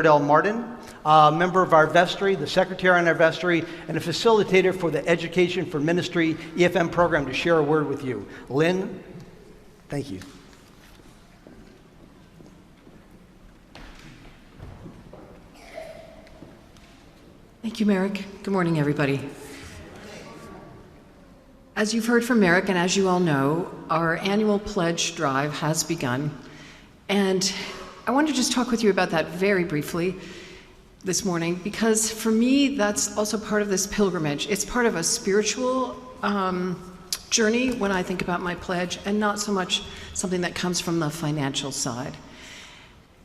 Jordal Martin, member of our vestry, the secretary on our vestry, and a facilitator for the Education for Ministry EFM program to share a word with you. Lynne, thank you. Thank you, Merrick. Good morning, everybody. As you've heard from Merrick, and as you all know, our annual pledge drive has begun. And I want to just talk with you about that very briefly this morning, because for me, that's also part of this pilgrimage. It's part of a spiritual journey when I think about my pledge, and not so much something that comes from the financial side.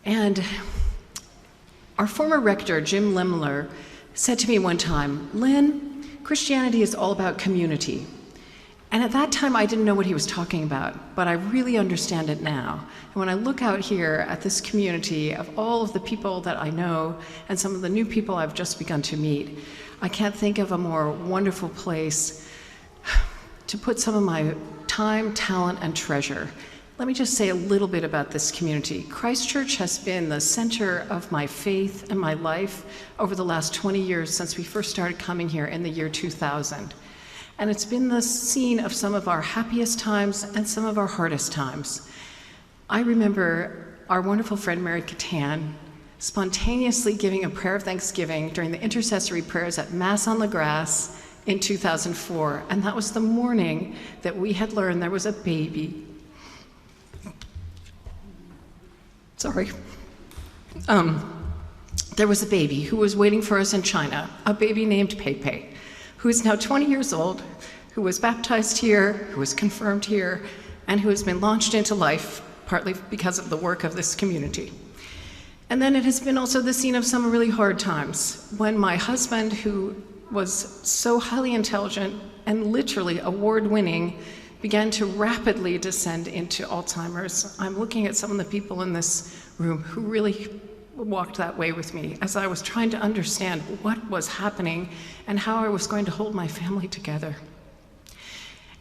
And our former rector, Jim Lemler, said to me one time, "Lynne, Christianity is all about community." And at that time, I didn't know what he was talking about, but I really understand it now. And when I look out here at this community of all of the people that I know and some of the new people I've just begun to meet, I can't think of a more wonderful place to put some of my time, talent, and treasure. Let me just say a little bit about this community. Christ Church has been the center of my faith and my life over the last 20 years since we first started coming here in the year 2000. And it's been the scene of some of our happiest times and some of our hardest times. I remember our wonderful friend Mary Catan spontaneously giving a prayer of thanksgiving during the intercessory prayers at Mass on the Grass in 2004. And that was the morning that we had learned there was a baby. Sorry. There was a baby who was waiting for us in China, a baby named Pepe, who is now 20 years old, who was baptized here, who was confirmed here, and who has been launched into life, partly because of the work of this community. And then it has been also the scene of some really hard times, when my husband, who was so highly intelligent and literally award-winning, began to rapidly descend into Alzheimer's. I'm looking at some of the people in this room who really walked that way with me as I was trying to understand what was happening and how I was going to hold my family together.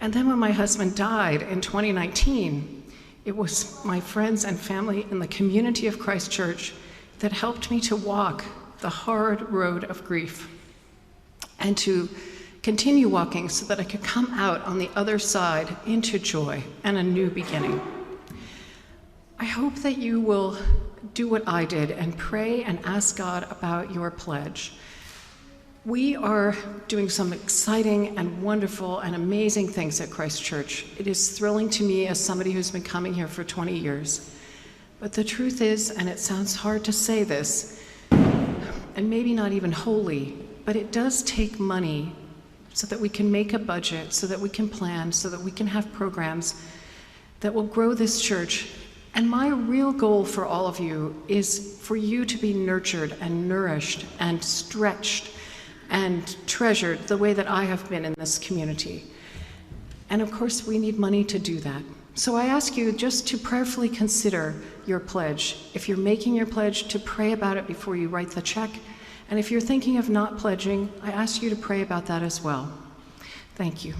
And then when my husband died in 2019, it was my friends and family in the community of Christ Church that helped me to walk the hard road of grief and to continue walking so that I could come out on the other side into joy and a new beginning. I hope that you will do what I did and pray and ask God about your pledge. We are doing some exciting and wonderful and amazing things at Christ Church. It is thrilling to me as somebody who's been coming here for 20 years. But the truth is, and it sounds hard to say this, and maybe not even wholly, but it does take money so that we can make a budget, so that we can plan, so that we can have programs that will grow this church. And my real goal for all of you is for you to be nurtured and nourished and stretched and treasured the way that I have been in this community. And of course, we need money to do that. So I ask you just to prayerfully consider your pledge. If you're making your pledge, to pray about it before you write the check. And if you're thinking of not pledging, I ask you to pray about that as well. Thank you.